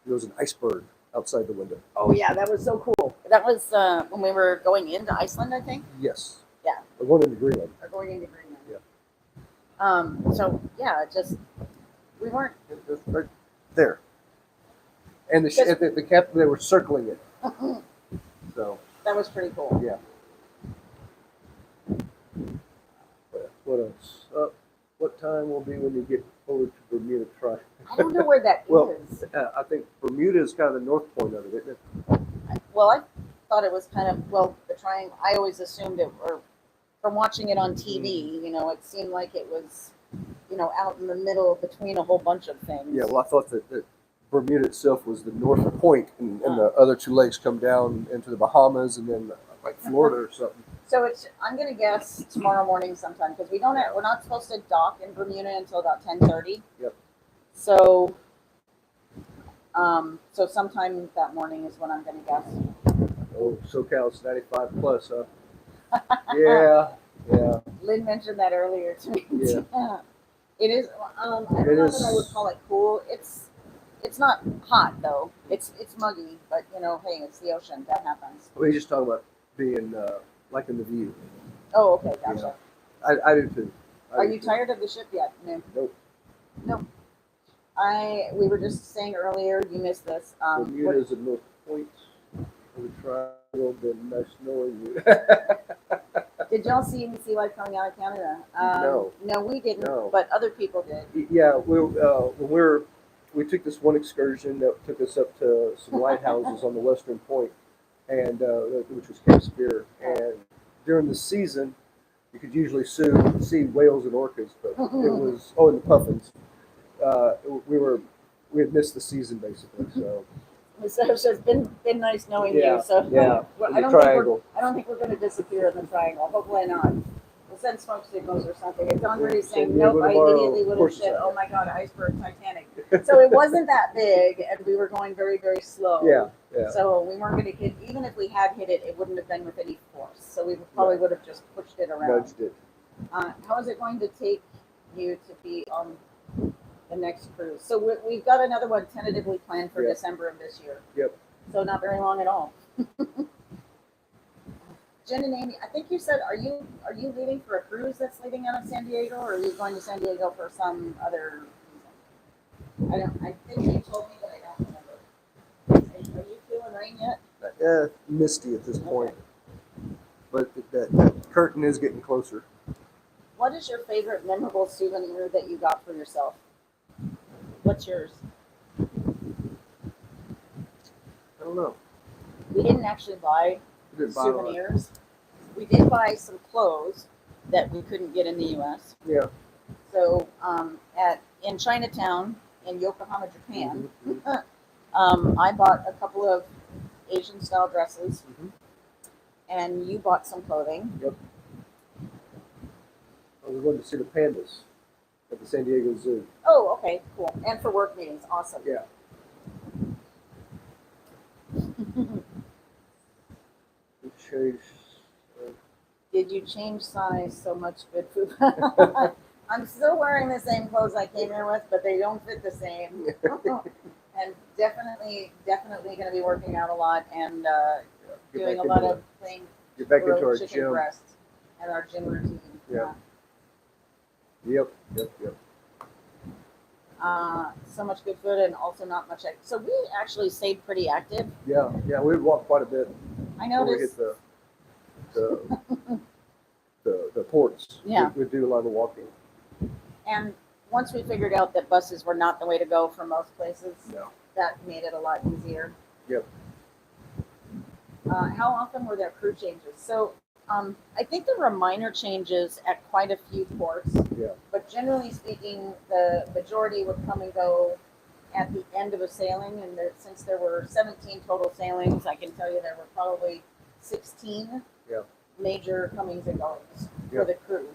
there was an iceberg outside the window. Oh, yeah, that was so cool. That was when we were going into Iceland, I think. Yes. Yeah. We're going into Greenland. Or going into Greenland. Yeah. So, yeah, just, we weren't. It was right there. And the captain, they were circling it. So. That was pretty cool. Yeah. What else? What time will be when you get over to Bermuda Triangle? I don't know where that Well, is. I think Bermuda is kind of the north point of it, isn't it? Well, I thought it was kind of, well, the triangle, I always assumed it, or from watching it on TV, it seemed like it was, out in the middle between a whole bunch of things. Yeah, well, I thought that Bermuda itself was the north point, and the other two lakes come down into the Bahamas and then like Florida or something. So I'm gonna guess tomorrow morning sometime, because we're not supposed to dock in Bermuda until about 10:30. Yep. So sometime that morning is what I'm gonna guess. Oh, SoCal's 95 plus, huh? Yeah. Lynn mentioned that earlier to me. Yeah. It is. I don't know that I would call it cool. It's not hot though. It's muggy, but hey, it's the ocean. That happens. We're just talking about being like in the view. Oh, okay, gotcha. I do too. Are you tired of the ship yet? No. Nope. We were just saying earlier. You missed this. Bermuda is the north point of the triangle. Been nice knowing you. Did y'all see any sea life coming out of Canada? No. No, we didn't. No. But other people did. Yeah, we took this one excursion that took us up to some lighthouses on the western point, and which was Cape Spear. And during the season, you could usually see whales and orcas, but it was and the puffins. We had missed the season basically. So it's been nice knowing you. So yeah, I the triangle. I don't think we're going to disappear in the triangle. Hopefully not. We'll send smoke signals or something. It's already saying nope. I immediately would have said, "Oh my God, iceberg, Titanic." So it wasn't that big, and we were going very, very slow. Yeah. So we weren't going to hit. Even if we had hit it, it wouldn't have been with any force. So we probably would have just pushed it around. Nudged it. How is it going to take you to be on the next cruise? So we've got another one tentatively planned for December of this year. Yep. So not very long at all. Jen and Amy, I think you said, are you leaving for a cruise that's leaving out of San Diego, or are you going to San Diego for some other reason? I think you told me, but I don't remember. Are you feeling rain yet? Misty at this point, but that curtain is getting closer. What is your favorite memorable souvenir that you got for yourself? What's yours? I don't know. We didn't actually buy souvenirs. We did buy some clothes that we couldn't get in the U.S. Yeah. So in Chinatown in Yokohama, Japan, I bought a couple of Asian style dresses, and you bought some clothing. Yep. We wanted to see the pandas at the San Diego Zoo. Oh, okay, cool. And for work meetings, awesome. Yeah. Did you change size? So much good food. I'm still wearing the same clothes I came here with, but they don't fit the same. And definitely going to be working out a lot and doing a lot of things. Get back into our chicken gym. breasts and our gym routine. Yeah. Yep. So much good food and also not much. So we actually stayed pretty active. Yeah. We walked quite a bit. I noticed. Before we hit the ports. Yeah. We do a lot of walking. And once we figured out that buses were not the way to go for most places, that made it a lot easier. Yep. How often were there crew changes? So I think there were minor changes at quite a few ports. Yeah. But generally speaking, the majority would come and go at the end of a sailing. And since there were 17 total sailings, I can tell you there were probably 16 major comings and goings for the crew.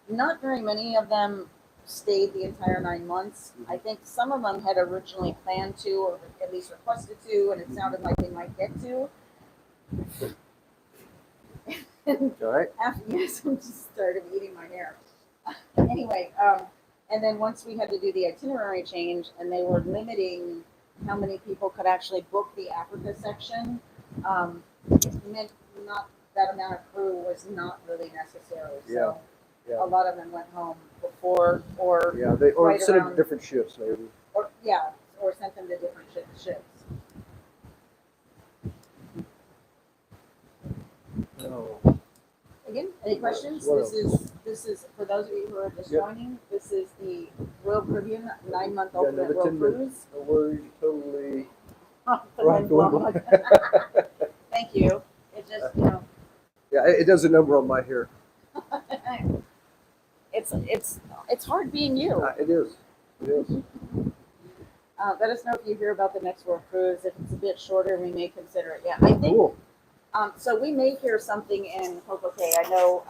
Not very many of them stayed the entire 9 months. I think some of them had originally planned to, or at least requested to, and it sounded like they might get to. And All right. after, yes, I'm just started eating my hair. Anyway, and then once we had to do the itinerary change, and they were limiting how many people could actually book the Africa section, it meant not that amount of crew was not really necessary. So Yeah. a lot of them went home before, or Yeah, they or right send them around- to different shifts maybe. or sent them to different ships. Oh. Again, any questions? What This is for those of you who are just Yep. joining. This is the Royal Caribbean 9-month Yeah, ultimate another road 10 minutes. cruise. No worries, totally. Off the Right, wind the wind blown. Thank you. It just Yeah, it does a number on my hair. it's hard being you. It is. It is. Let us know if you hear about the next world cruise. If it's a bit shorter, we may consider it. Yeah, I think. Cool. So we may hear something in Coco-Cay. I know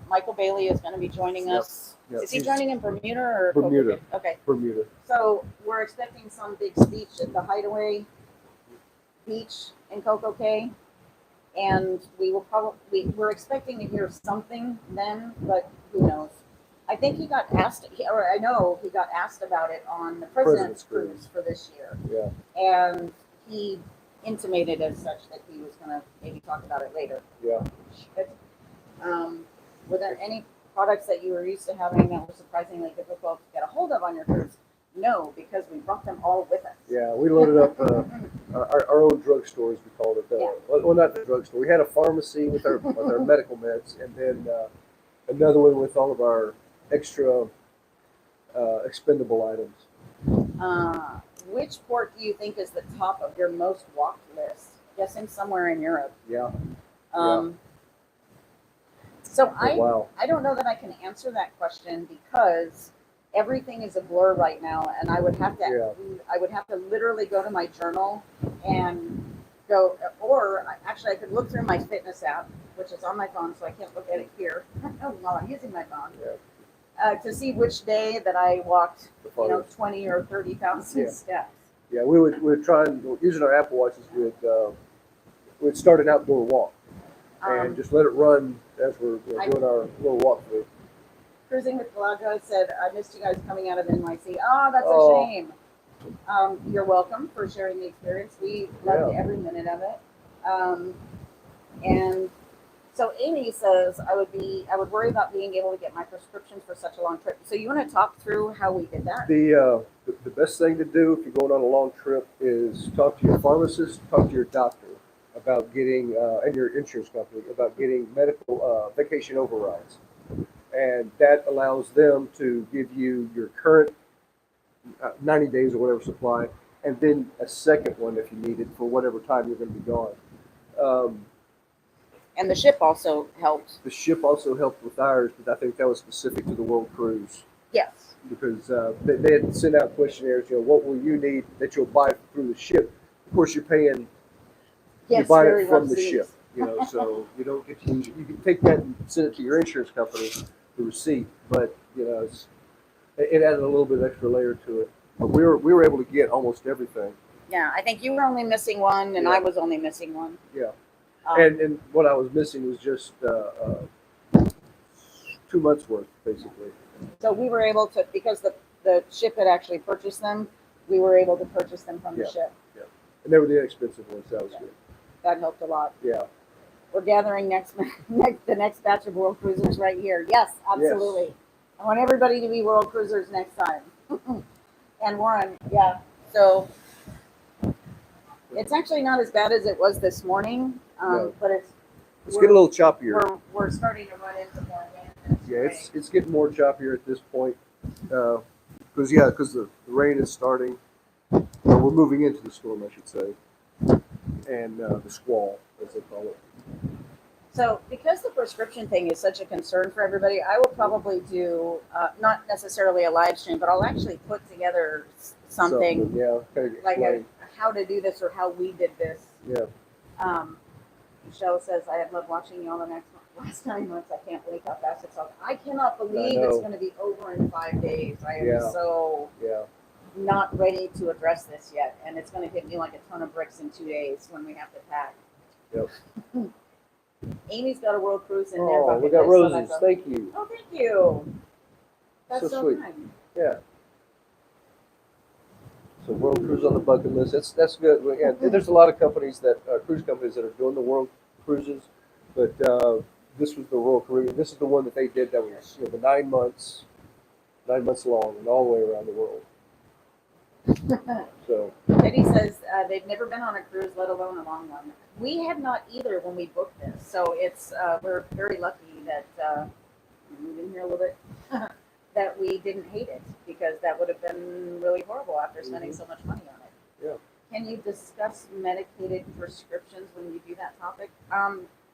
Michael Bailey is going to be joining us. Yep. Is he joining in Bermuda or Bermuda. Coco-Cay? Okay. Bermuda. So we're expecting some big speech at the Hideaway Beach in Coco-Cay, and we're expecting to hear something then, but who knows? I think he got asked, or I know he got asked about it on the President's Cruise for this year, Yeah. and he intimated as such that he was going to maybe talk about it later. Yeah. Were there any products that you were used to having that were surprisingly difficult to get a hold of on your cruise? No, because we brought them all with us. Yeah, we loaded up our own drugstore, as we called it. Yeah. Well, not the drugstore. We had a pharmacy with our medical meds, and then another one with all of our extra expendable items. Which port do you think is the top of your most walked list? Guessing somewhere in Europe. Yeah. So Oh, wow. I don't know that I can answer that question because everything is a blur right now, and I would have to literally go to my journal and go, or actually I could look through my fitness app, which is on my phone, so I can't look at it here while I'm using my phone. Yeah. To see which day that I walked, The farthest. 20 or 30,000 Yeah. steps. Yeah, we would try and using our Apple Watches. We'd start an outdoor walk and just let it run as we're doing our little walkthrough. Cruising with Galadra said, I missed you guys coming out of NYC. Oh, that's Oh. a shame. You're welcome for sharing the experience. We loved every minute of it. And so Amy says, I would worry about being able to get my prescriptions for such a long trip. So you want to talk through how we did that? The best thing to do if you're going on a long trip is talk to your pharmacist, talk to your doctor about getting, and your insurance company about getting medical vacation overrides. And that allows them to give you your current 90 days or whatever supply, and then a second one if you need it for whatever time you're going to be gone. And the ship also helped. The ship also helped with ours, but I think that was specific to the World Cruise. Yes. Because they had sent out questionnaires, what will you need that you'll buy through the ship? Of course, you're paying, Yes, you buy very it from rough the seas. ship, so you don't get to use it. You can take that and send it to your insurance company, the receipt, but, it added a little bit extra layer to it. But we were able to get almost everything. Yeah, I think you were only missing one, and Yeah. I was only missing one. Yeah. Um, And what I was missing was just 2 months worth, basically. So we were able to, because the ship had actually purchased them, we were able to purchase them from the Yeah. ship. And they were the inexpensive ones. That was good. That helped a lot. Yeah. We're gathering the next batch of world cruisers right here. Yes, absolutely. I want everybody to be world cruisers next time. And Warren, yeah. So it's actually not as bad as it was this morning, No. but it's Getting a little choppier. we're starting to run into more wind. Yeah, it's getting more choppier at this point. Because the rain is starting. We're moving into the storm, I should say, and the squall, as they call it. So, because the prescription thing is such a concern for everybody, I will probably do not necessarily a live stream, but I'll actually put together something Yeah, kind of like explain. how to do this or how we did this. Yeah. Michelle says, I have loved watching you all the next last 9 months, I can't believe how fast it's all. I cannot believe it's know. going to be over in 5 days. I am Yeah. so Yeah. not ready to address this yet, and it's going to hit me like a ton of bricks in 2 days when we have to pack. Yep. Amy's got a world cruise in there. Oh, we got roses. Thank you. Oh, thank you. That's so sweet. kind. Yeah. So world cruise on the bucket list. That's good. And there's a lot of companies that cruise companies that are doing the world cruises, but this was the Royal Caribbean. This is the one that they did that was the 9 months long and all the way around the world. So Eddie says they've never been on a cruise, let alone a long one. We had not either when we booked this, so it's we're very lucky that move in here a little bit that we didn't hate it, because that would have been really horrible after spending so much money on it. Yeah. Can you discuss medicated prescriptions when you do that topic?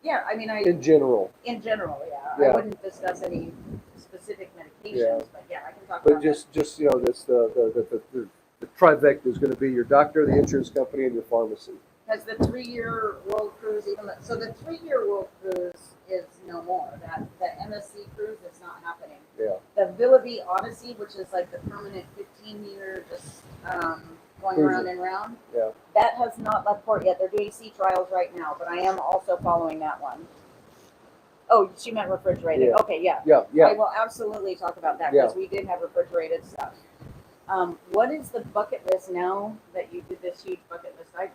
Yeah, I mean, in general, yeah. Yeah. I wouldn't discuss any specific medications, Yeah. but yeah, I can talk but about just this the trifecta is going to be your doctor, the insurance company, and your pharmacy. Because the 3-year world cruise, so the 3-year world cruise is no more. That the MSC cruise is not happening. Yeah. The Villa V Odyssey, which is like the permanent 15-year, just going Cruising. round and round. Yeah. That has not left port yet. They're doing sea trials right now, but I am also following that one. Oh, she meant refrigerated. Yeah. Okay, yeah. Yeah. I will absolutely talk about that, because we did have refrigerated stuff. What is the bucket list now that you did this huge bucket list item?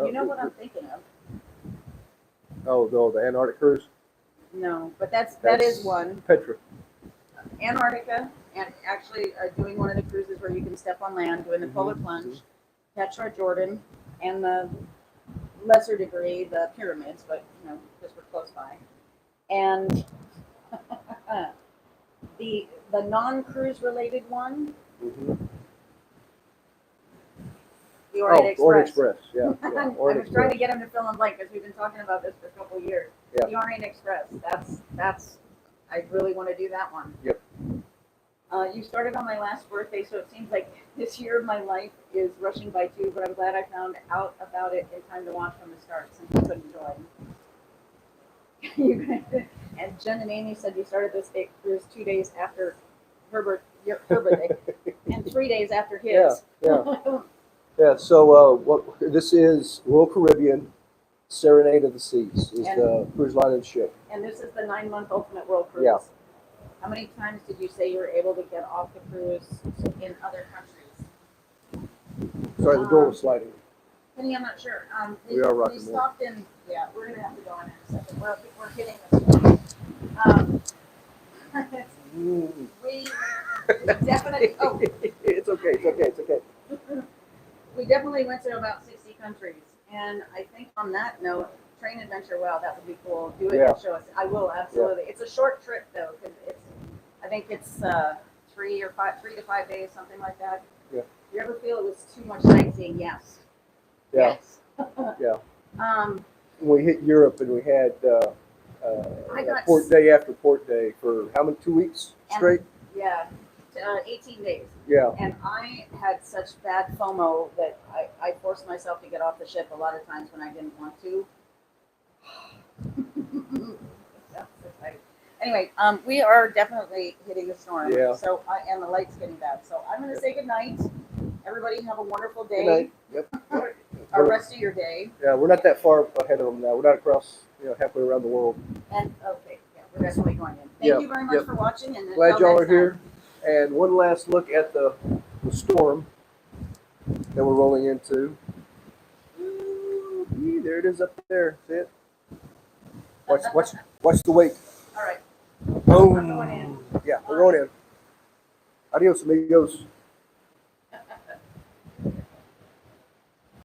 You know what I'm thinking of? Oh, the Antarctic cruise. No, but that is one. Petra. Antarctica, and actually doing one of the cruises where you can step on land, doing the polar plunge, Petra, Jordan, and the lesser degree the pyramids, but because we're close by, and the non-cruise related one, the Orient Orient Express. Express. Yeah. I was trying to get him to fill in blank because we've been talking about this for a couple of years. Yeah. The Orient Express. That's I really want to do that one. Yep. You started on my last birthday, so it seems like this year of my life is rushing by too, but I'm glad I found out about it in time to watch from the start since you couldn't join. And Jen and Amy said you started this cruise 2 days after her birthday and 3 days after his. Yeah. So what this is, Royal Caribbean Serenade of the Seas is the cruise line and ship. And this is the 9-month Ultimate World Cruise. Yeah. How many times did you say you were able to get off the cruise in other countries? Sorry, the door was sliding. Penny, I'm not sure. We are rocking We more. stopped in. Yeah, we're gonna have to go in a second. We're hitting this one. We definitely. Oh, It's okay. we definitely went to about 60 countries, and I think on that note, train adventure. Wow, that would be cool. Do it and show us. I will absolutely. It's a short trip though, because I think it's 3 to 5 days, something like that. Yeah. You ever feel it was too much sightseeing? Yes. Yeah. Yes. Yeah. We hit Europe and we had I got port day after port day for how many? 2 weeks straight? Yeah, 18 days. Yeah. And I had such bad FOMO that I forced myself to get off the ship a lot of times when I didn't want to. Anyway, we are definitely hitting a storm. Yeah. So and the light's getting bad. So I'm going to say good night. Everybody have a wonderful day. Good night. Yep. Or rest of your day. Yeah, we're not that far ahead of them now. We're not across, halfway around the world. And okay, yeah, we're definitely going in. Thank you very much for watching. And glad until y'all next are here. And one last look at the storm that we're rolling into. Ooh, there it is up there. See it? Watch the wake. All right. Boom. We're going in. Yeah, we're going in. Adios, amigos.